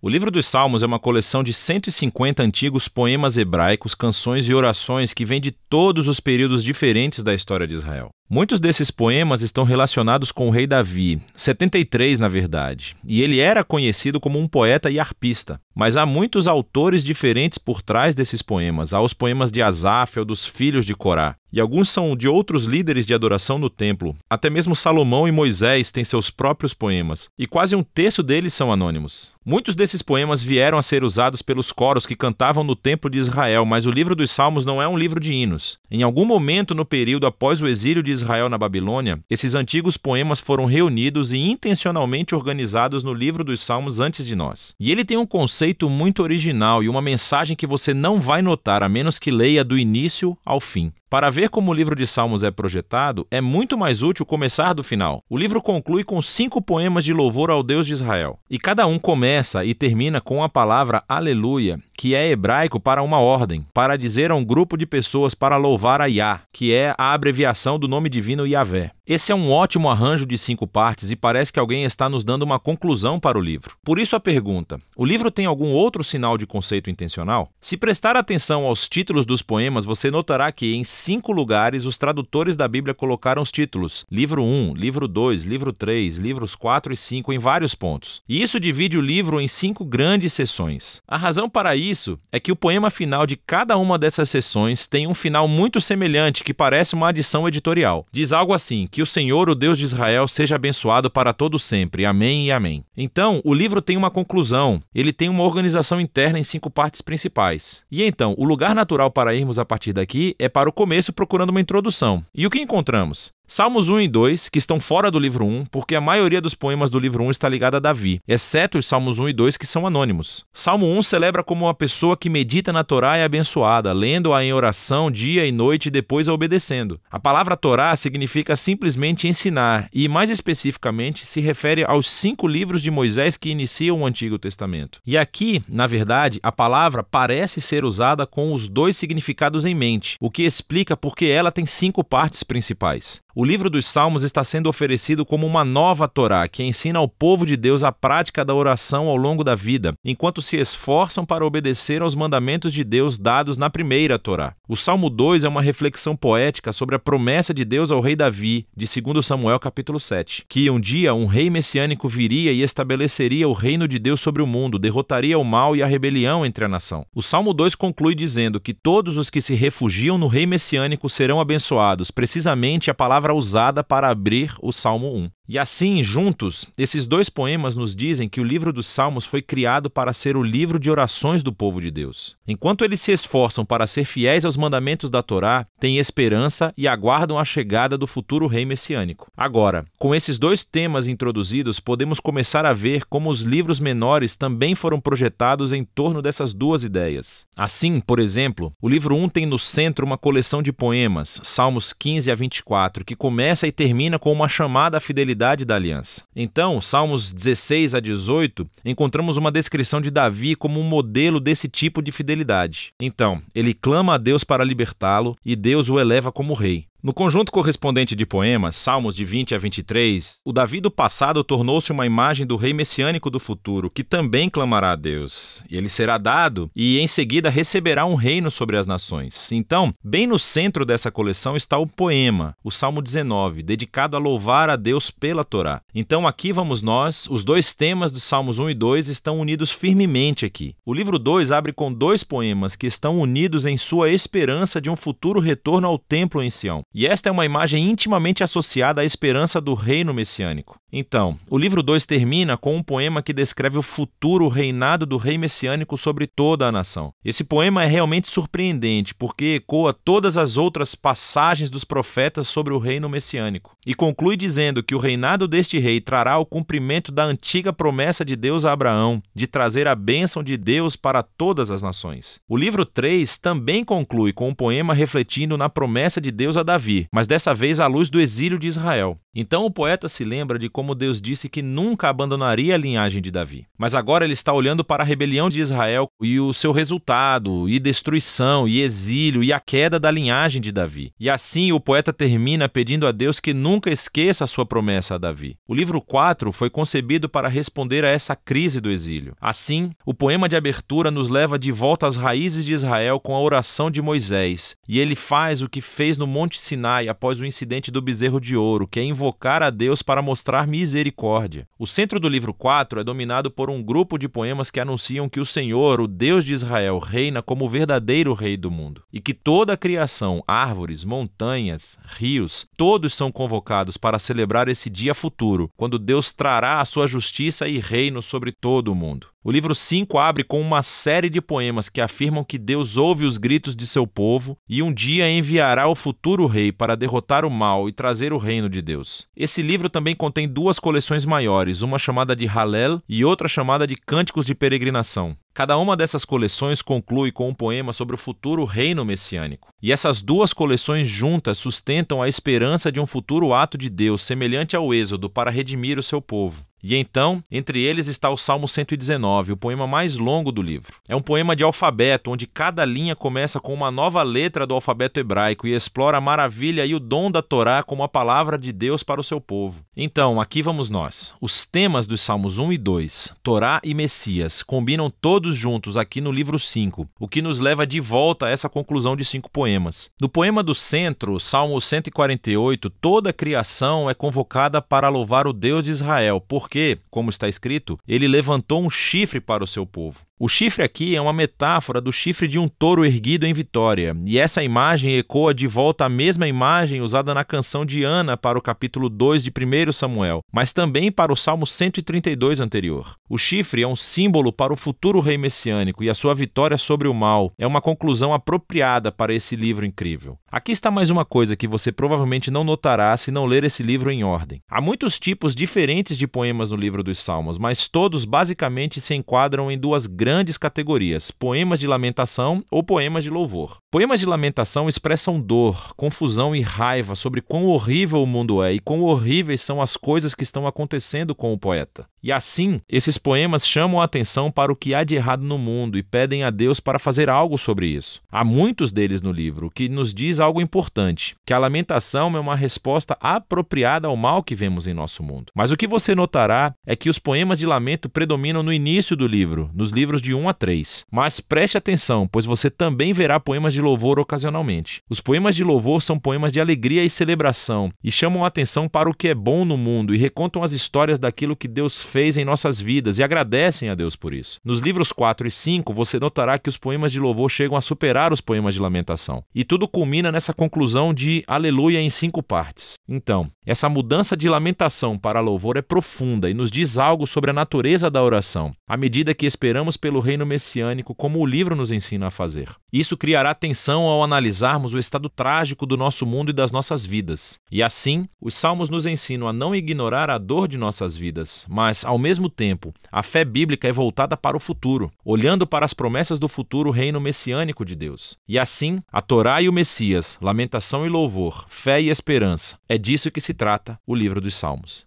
O livro dos Salmos é uma coleção de 150 antigos poemas hebraicos, canções e orações que vêm de todos os períodos diferentes da história de Israel. Muitos desses poemas estão relacionados com o rei Davi, 73 na verdade, e ele era conhecido como um poeta e arpista. Mas há muitos autores diferentes por trás desses poemas. Há os poemas de Asaf ou dos filhos de Corá, e alguns são de outros líderes de adoração no templo. Até mesmo Salomão e Moisés têm seus próprios poemas, e quase um terço deles são anônimos. Muitos desses poemas vieram a ser usados pelos coros que cantavam no templo de Israel, mas o livro dos Salmos não é um livro de hinos. Em algum momento no período após o exílio de Israel na Babilônia, esses antigos poemas foram reunidos e intencionalmente organizados no livro dos Salmos antes de nós. E ele tem um conceito muito original e uma mensagem que você não vai notar a menos que leia do início ao fim. Para ver como o livro de Salmos é projetado, é muito mais útil começar do final. O livro conclui com 5 poemas de louvor ao Deus de Israel. E cada um começa e termina com a palavra Aleluia, que é hebraico para uma ordem, para dizer a um grupo de pessoas para louvar a Yah, que é a abreviação do nome divino Yahvé. Esse é um ótimo arranjo de 5 partes e parece que alguém está nos dando uma conclusão para o livro. Por isso a pergunta: o livro tem algum outro sinal de conceito intencional? Se prestar atenção aos títulos dos poemas, você notará que em 5 lugares os tradutores da Bíblia colocaram os títulos Livro 1, Livro 2, Livro 3, Livros 4 e 5 em vários pontos. E isso divide o livro em 5 grandes seções. A razão para isso é que o poema final de cada uma dessas seções tem um final muito semelhante que parece uma adição editorial. Diz algo assim: que o Senhor, o Deus de Israel, seja abençoado para todo sempre. Amém e amém. Então, o livro tem uma conclusão. Ele tem uma organização interna em 5 partes principais. E então, o lugar natural para irmos a partir daqui é para o começo procurando uma introdução. E o que encontramos? Salmos 1 e 2, que estão fora do livro 1, porque a maioria dos poemas do livro 1 está ligada a Davi, exceto os Salmos 1 e 2, que são anônimos. Salmo 1 celebra como uma pessoa que medita na Torá é abençoada, lendo-a em oração dia e noite e depois a obedecendo. A palavra Torá significa simplesmente ensinar, e mais especificamente se refere aos 5 livros de Moisés que iniciam o Antigo Testamento. E aqui, na verdade, a palavra parece ser usada com os 2 significados em mente, o que explica porque ela tem 5 partes principais. O livro dos Salmos está sendo oferecido como uma nova Torá, que ensina ao povo de Deus a prática da oração ao longo da vida, enquanto se esforçam para obedecer aos mandamentos de Deus dados na primeira Torá. O Salmo 2 é uma reflexão poética sobre a promessa de Deus ao rei Davi, de 2 Samuel capítulo 7, que um dia um rei messiânico viria e estabeleceria o reino de Deus sobre o mundo, derrotaria o mal e a rebelião entre a nação. O Salmo 2 conclui dizendo que todos os que se refugiam no rei messiânico serão abençoados, precisamente a palavra usada para abrir o Salmo 1. E assim, juntos, esses 2 poemas nos dizem que o livro dos Salmos foi criado para ser o livro de orações do povo de Deus. Enquanto eles se esforçam para ser fiéis aos mandamentos da Torá, têm esperança e aguardam a chegada do futuro rei messiânico. Agora, com esses 2 temas introduzidos, podemos começar a ver como os livros menores também foram projetados em torno dessas 2 ideias. Assim, por exemplo, o livro 1 tem no centro uma coleção de poemas, Salmos 15 a 24, que começa e termina com uma chamada à fidelidade da aliança. Então, Salmos 16 a 18, encontramos uma descrição de Davi como um modelo desse tipo de fidelidade. Então, ele clama a Deus para libertá-lo e Deus o eleva como rei. No conjunto correspondente de poemas, Salmos de 20 a 23, o Davi do passado tornou-se uma imagem do rei messiânico do futuro, que também clamará a Deus. E ele será dado e, em seguida, receberá um reino sobre as nações. Então, bem no centro dessa coleção está o poema, o Salmo 19, dedicado a louvar a Deus pela Torá. Então, aqui vamos nós, os 2 temas dos Salmos 1 e 2 estão unidos firmemente aqui. O livro 2 abre com 2 poemas que estão unidos em sua esperança de um futuro retorno ao templo em Sião. E esta é uma imagem intimamente associada à esperança do reino messiânico. Então, o livro 2 termina com um poema que descreve o futuro reinado do rei messiânico sobre toda a nação. Esse poema é realmente surpreendente, porque ecoa todas as outras passagens dos profetas sobre o reino messiânico. E conclui dizendo que o reinado deste rei trará o cumprimento da antiga promessa de Deus a Abraão, de trazer a bênção de Deus para todas as nações. O livro 3 também conclui com um poema refletindo na promessa de Deus a Davi, mas dessa vez à luz do exílio de Israel. Então o poeta se lembra de como Deus disse que nunca abandonaria a linhagem de Davi. Mas agora ele está olhando para a rebelião de Israel e o seu resultado, e destruição, e exílio, e a queda da linhagem de Davi. E assim o poeta termina pedindo a Deus que nunca esqueça a sua promessa a Davi. O livro 4 foi concebido para responder a essa crise do exílio. Assim, o poema de abertura nos leva de volta às raízes de Israel com a oração de Moisés, e ele faz o que fez no Monte Sinai após o incidente do bezerro de ouro, que é invocar a Deus para mostrar misericórdia. O centro do livro 4 é dominado por um grupo de poemas que anunciam que o Senhor, o Deus de Israel, reina como o verdadeiro rei do mundo, e que toda a criação, árvores, montanhas, rios, todos são convocados para celebrar esse dia futuro, quando Deus trará a sua justiça e reino sobre todo o mundo. O livro 5 abre com uma série de poemas que afirmam que Deus ouve os gritos de seu povo e um dia enviará o futuro rei para derrotar o mal e trazer o reino de Deus. Esse livro também contém duas coleções maiores, uma chamada de Hallel e outra chamada de Cânticos de Peregrinação. Cada uma dessas coleções conclui com um poema sobre o futuro reino messiânico. E essas duas coleções juntas sustentam a esperança de um futuro ato de Deus semelhante ao Êxodo para redimir o seu povo. E então, entre eles está o Salmo 119, o poema mais longo do livro. É um poema de alfabeto, onde cada linha começa com uma nova letra do alfabeto hebraico e explora a maravilha e o dom da Torá como a palavra de Deus para o seu povo. Então, aqui vamos nós. Os temas dos Salmos 1 e 2, Torá e Messias, combinam todos juntos aqui no livro 5, o que nos leva de volta a essa conclusão de 5 poemas. No poema do centro, Salmo 148, toda a criação é convocada para louvar o Deus de Israel, porque, como está escrito, ele levantou um chifre para o seu povo. O chifre aqui é uma metáfora do chifre de um touro erguido em vitória, e essa imagem ecoa de volta a mesma imagem usada na canção de Ana para o capítulo 2 de 1 Samuel, mas também para o Salmo 132 anterior. O chifre é um símbolo para o futuro rei messiânico e a sua vitória sobre o mal é uma conclusão apropriada para esse livro incrível. Aqui está mais uma coisa que você provavelmente não notará se não ler esse livro em ordem. Há muitos tipos diferentes de poemas no livro dos Salmos, mas todos basicamente se enquadram em duas grandes categorias: poemas de lamentação ou poemas de louvor. Poemas de lamentação expressam dor, confusão e raiva sobre quão horrível o mundo é e quão horríveis são as coisas que estão acontecendo com o poeta. E assim, esses poemas chamam a atenção para o que há de errado no mundo e pedem a Deus para fazer algo sobre isso. Há muitos deles no livro, o que nos diz algo importante, que a lamentação é uma resposta apropriada ao mal que vemos em nosso mundo. Mas o que você notará é que os poemas de lamento predominam no início do livro, nos livros de 1 a 3. Mas preste atenção, pois você também verá poemas de louvor ocasionalmente. Os poemas de louvor são poemas de alegria e celebração, e chamam a atenção para o que é bom no mundo e recontam as histórias daquilo que Deus fez em nossas vidas e agradecem a Deus por isso. Nos livros 4 e 5, você notará que os poemas de louvor chegam a superar os poemas de lamentação. E tudo culmina nessa conclusão de aleluia em 5 partes. Então, essa mudança de lamentação para louvor é profunda e nos diz algo sobre a natureza da oração, à medida que esperamos pelo reino messiânico, como o livro nos ensina a fazer. Isso criará tensão ao analisarmos o estado trágico do nosso mundo e das nossas vidas. E assim, os salmos nos ensinam a não ignorar a dor de nossas vidas, mas, ao mesmo tempo, a fé bíblica é voltada para o futuro, olhando para as promessas do futuro reino messiânico de Deus. E assim, a Torá e o Messias, lamentação e louvor, fé e esperança, é disso que se trata o livro dos Salmos.